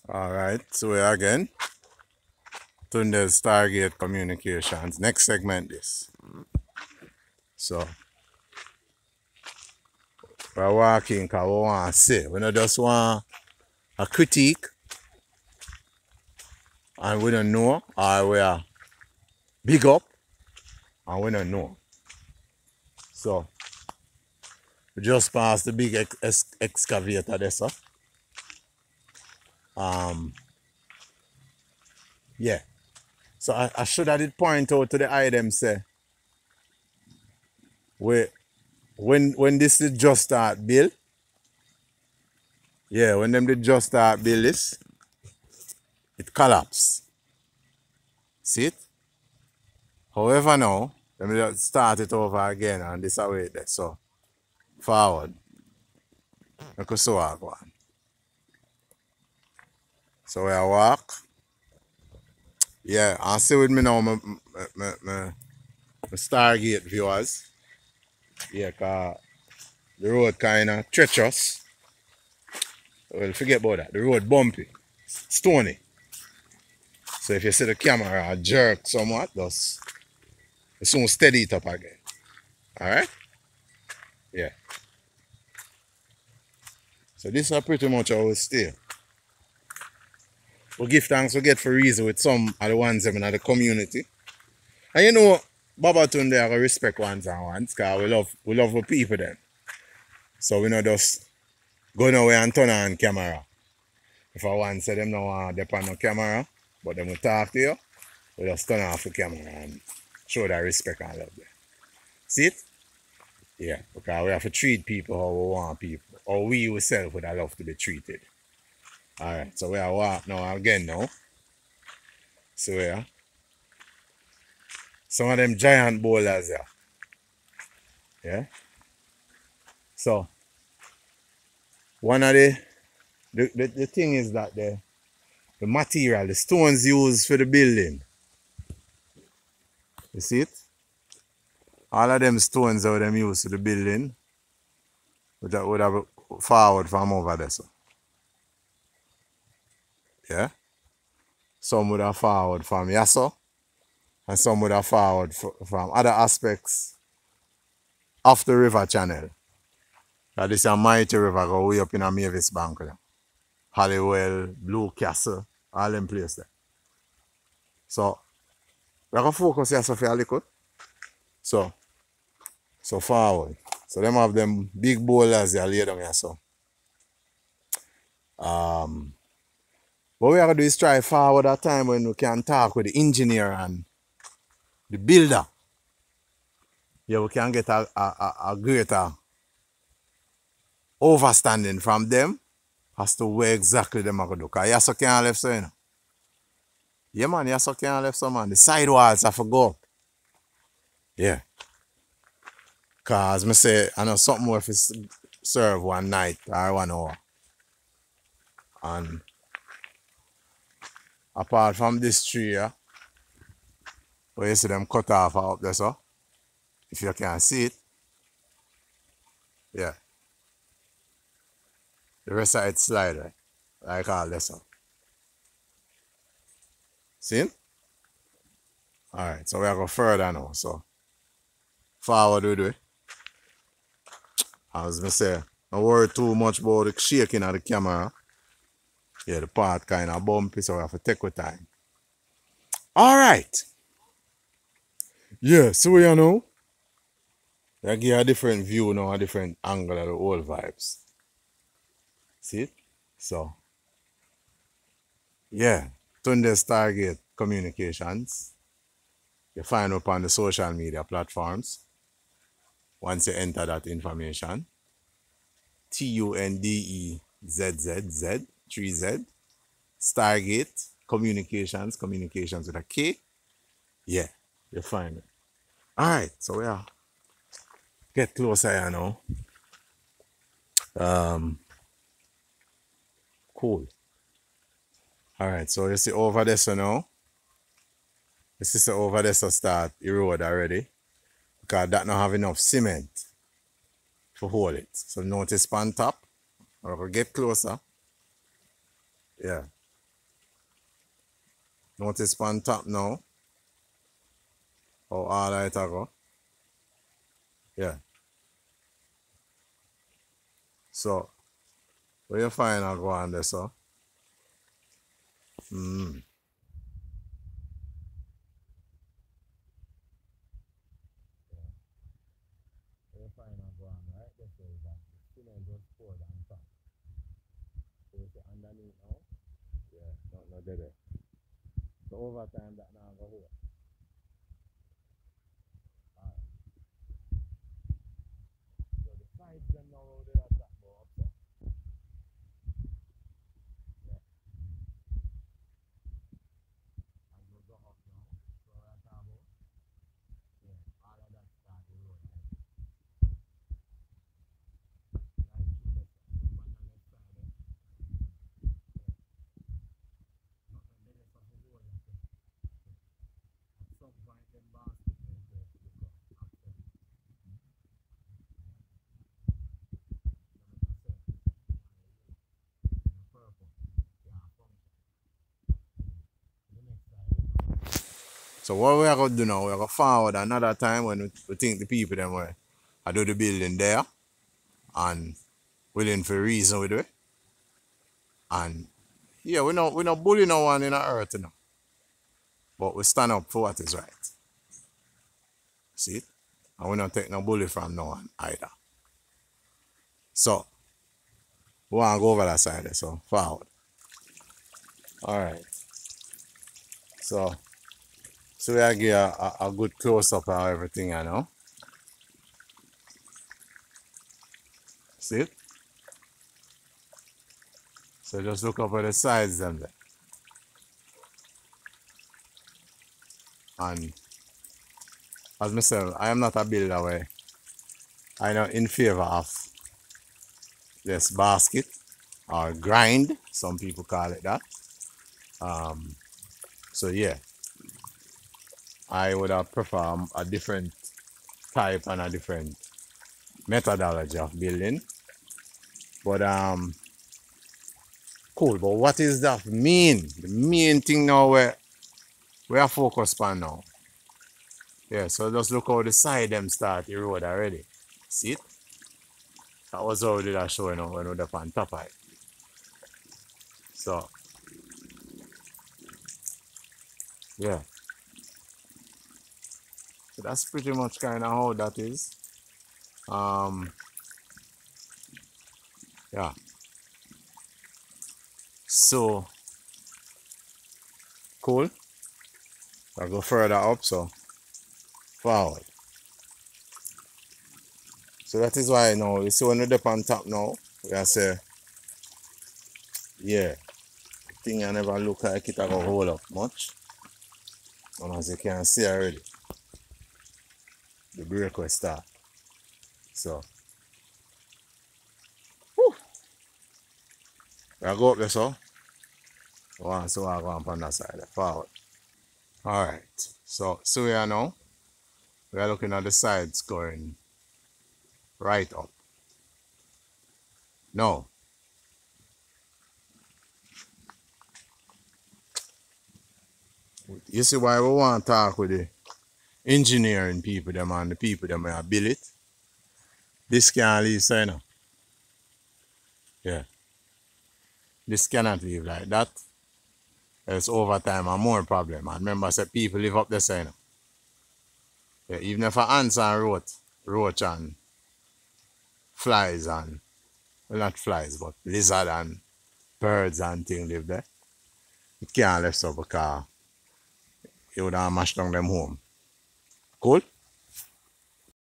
All right, so we're again. Tunde's Stargate Communications. Next segment this. So we're walking because we want to see. We don't just want a critique and we don't know, or we are big up and we don't know. So we just passed the big excavator there, so. Yeah. So I should have did point out to the item say we when this did just start build, yeah, when them did just start build this, it collapsed. See it? However now, let me just start it over again and this away there. So forward. I could so walk one. So we walk. Yeah, and see with me now my Stargate viewers. Yeah, cause the road kinda treacherous. Well, forget about that. The road bumpy, stony. So if you see the camera jerk somewhat, just soon steady it up again. Alright? Yeah. So this is pretty much how we stay. We give thanks we get for reason with some of the ones in the community. And you know, Babatunde I respect ones and ones because we love the people then. So we not just go nowhere and turn on camera. If I want to say them no want to depend on camera, but them will talk to you, we just turn off the camera and show that respect and love there. See it? Yeah, because we have to treat people how we want people. Or we ourselves would have love to be treated. Alright, so we are walk now again now. So yeah. Some of them giant boulders there. Yeah. So one of the thing is that the material, the stones used for the building. You see it? All of them stones that them used for the building would have forward from over there. So. Yeah. Some would have forward from Yasso and some would have forward from other aspects of the river channel. This is a mighty river go way up in a Mavis Bank there. Halliwell, Blue Castle, all them places there. So we're gonna focus here so for a little. So forward. So them have them big boulders there laid down here so. What we are gonna do is try forward at time when we can talk with the engineer and the builder. Yeah, we can get a greater overstanding from them as to where exactly them are going to do. Because Yasso can't left so, you know. Yeah, man, Yasso can't left so, man. The side walls have to go up. Yeah. Because I say, I know something more if it's serve one night or 1 hour. And apart from this tree here, where you see them cut off up there, so, if you can see it, yeah. The rest of it slide, right? Like all this. So. See? Alright, so we are going further now. So, forward we do it. As I say, don't worry too much about the shaking of the camera. Yeah, the part kind of bumpy, so we have to take our time. Alright. Yeah, so you know, I give you a different view now, a different angle of the old vibes. See it? So, yeah, Tunde's Stargate Communications. You find up on the social media platforms. Once you enter that information, TUNDEZZZ, 3Z, Stargate Communications, communications with a K. Yeah, you find it. Alright, so yeah. Get closer here now. Cool. Alright, so you see over there so now. You see so over there so start erode already. Because that not have enough cement to hold it. So notice on top. Or get closer. Yeah. Notice on top now. How all right I go. Yeah. So where you find I go on there, so? Mm. Where you find I go on, right? This is that the cement just poured on top. So you see underneath now? Yeah, not there. So over time that now go here. Alright. So the sides them now how they are top go up so. Yeah. And we go up now. So we're talking about yeah, all of that start the road. Right through the on the left side there. Yeah. Nothing there for the road. At some point them basket is there to come after. So what we are going to do now, we are going to forward another time when we think the people them were I do the building there and willing for reason with it. And yeah, we not bully no one in the earth, you know. But we stand up for what is right. See it? And we don't take no bully from no one either. So we want to go over that side there, so forward. Alright. So we are give a good close up of everything, you know. See it? So just look up at the sides them there. And as myself, I am not a builder way. I know in favor of this basket or grind, some people call it that. So yeah, I would have prefer a different type and a different methodology of building. But cool. But what is that mean? The main thing now we are focused on now. Yeah, so just look how the side them start the road already. See it? That was how did I show you now when we were on top of it. So yeah. So that's pretty much kind of how that is. Yeah. So cool. I'll go further up, so forward. So that is why now you see when we're up on top now, we are say, yeah, thing I never look like it I go hold up much. And as you can see already, the brake will start. So whew, we go up there, so one so I go on that side forward. Alright. So we are now. We are looking at the sides going right up. Now you see why we want to talk with the engineering people them and the people them that build it. This can't leave so you know. Yeah. This cannot leave like that. It's over time and more problem. And remember I said people live up the so you know. Yeah, even if ants and roach and flies and well not flies but lizard and birds and things live there. It can't live so because it would have mashed down them home. Cool?